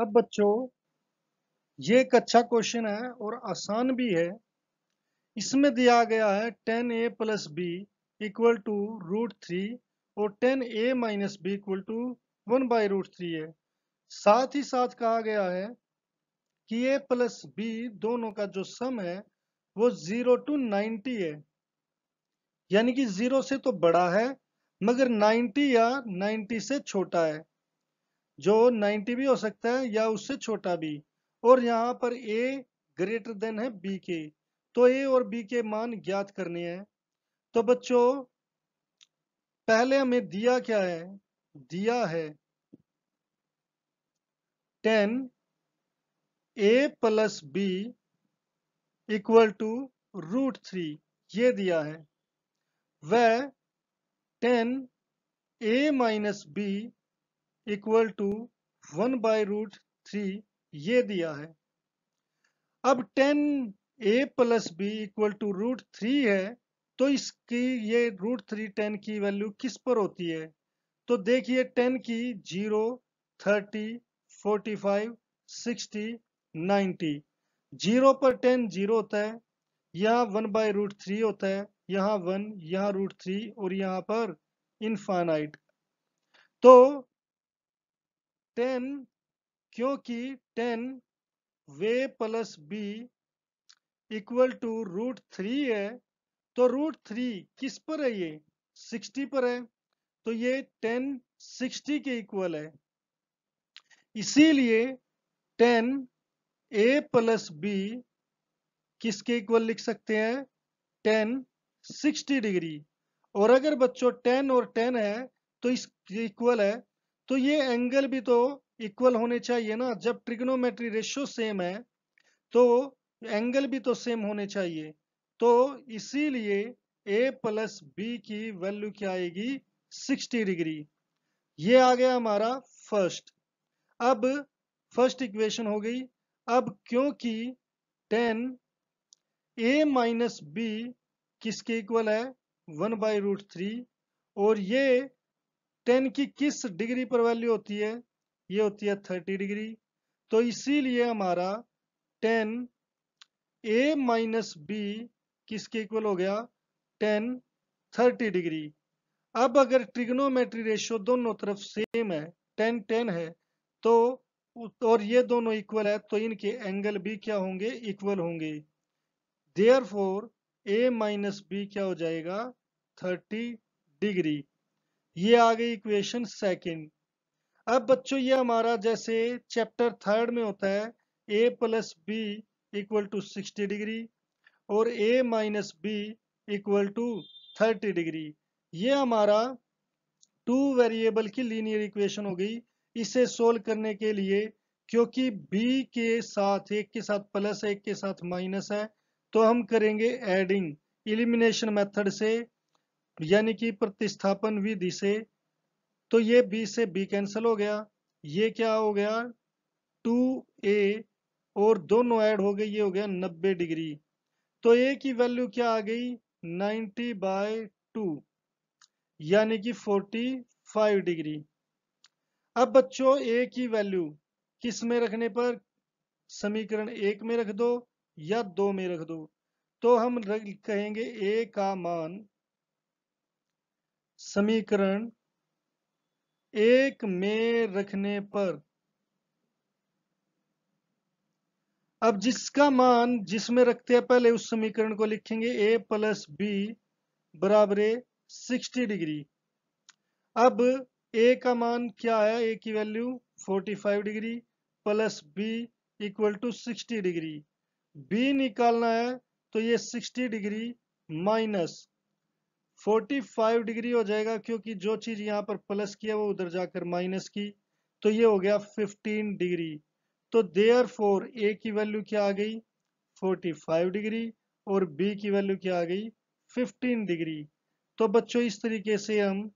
अब बच्चों, ये एक अच्छा क्वेश्चन है और आसान भी है। इसमें दिया गया है 10a plus b equal to √3 और 10a minus b equal to 1/√3 है। साथ ही साथ कहा गया है कि a प्लस बी दोनों का जो सम है वो 0 to 90 है, यानी कि 0 से तो बड़ा है मगर 90 या 90 से छोटा है। जो 90 भी हो सकता है या उससे छोटा भी। और यहाँ पर a ग्रेटर देन है b के, तो a और b के मान ज्ञात करने हैं। तो बच्चों, पहले हमें दिया क्या है? दिया है 10a plus b equal to √3, ये दिया है। वह 10a minus b equal to 1/√3 ये दिया है। अब 10a plus b equal to √3 है, तो इसकी ये √3 10 की वैल्यू किस पर होती है? तो देखिए 10 की 0, 30, 45, 60, 90। 0 पर 10 0 होता है, यहाँ 1/√3 होता है, यहाँ 1, यहाँ √3 और यहाँ पर इनफाइनाइट। तो 10, क्योंकि 10 वे प्लस बी इक्वल टू √3 है, तो √3 किस पर है? ये 60 पर है, तो ये 10 60 के इक्वल है। इसीलिए 10a प्लस बी किसके इक्वल लिख सकते हैं? 10 60 डिग्री। और अगर बच्चों 10 और 10 है तो इसके इक्वल है, तो ये एंगल भी तो इक्वल होने चाहिए ना। जब ट्रिग्नोमेट्री रेशियो सेम है तो एंगल भी तो सेम होने चाहिए। तो इसीलिए a प्लस बी की वैल्यू क्या आएगी? 60 डिग्री। ये आ गया हमारा फर्स्ट। अब फर्स्ट इक्वेशन हो गई। अब क्योंकि 10a माइनस बी किसके इक्वल है? 1/√3। और ये 10 की किस डिग्री पर वैल्यू होती है? ये होती है 30 डिग्री। तो इसीलिए हमारा 10a माइनस बी किसके इक्वल हो गया? 10 30 डिग्री। अब अगर ट्रिग्नोमेट्री रेशियो दोनों तरफ सेम है, 10 10 है, तो और ये दोनों इक्वल है, तो इनके एंगल भी क्या होंगे? इक्वल होंगे। देयरफॉर a माइनस बी क्या हो जाएगा? 30 डिग्री। ये आ गई इक्वेशन सेकंड। अब बच्चों, ये हमारा जैसे चैप्टर थर्ड में होता है a plus b equal to 60 degree और a minus b equal to 30 degree. ये हमारा टू वेरिएबल की लीनियर इक्वेशन हो गई। इसे सोल्व करने के लिए, क्योंकि b के साथ एक के साथ प्लस है, एक के साथ माइनस है, तो हम करेंगे एडिंग इलिमिनेशन मेथड से, यानी कि प्रतिस्थापन विधि से। तो ये b से b कैंसिल हो गया। ये क्या हो गया? 2a और दोनों ऐड हो गए, ये हो गया 90 डिग्री। तो a की वैल्यू क्या आ गई? 90/2, यानी कि 45 डिग्री। अब बच्चों, a की वैल्यू किस में रखने पर? समीकरण 1 में रख दो या 2 में रख दो। तो हम कहेंगे a का मान समीकरण 1 में रखने पर, अब जिसका मान जिसमें रखते हैं पहले उस समीकरण को लिखेंगे a प्लस बी बराबर 60 डिग्री। अब a का मान क्या है? a की value 45 degree plus b equal to 60 degree. b निकालना है, तो ये 60 डिग्री माइनस 45 डिग्री हो जाएगा, क्योंकि जो चीज यहाँ पर प्लस की है वो उधर जाकर माइनस की, तो ये हो गया 15 डिग्री। तो देयर फोर ए की वैल्यू क्या आ गई? 45 डिग्री और बी की वैल्यू क्या आ गई? 15 डिग्री। तो बच्चों, इस तरीके से हम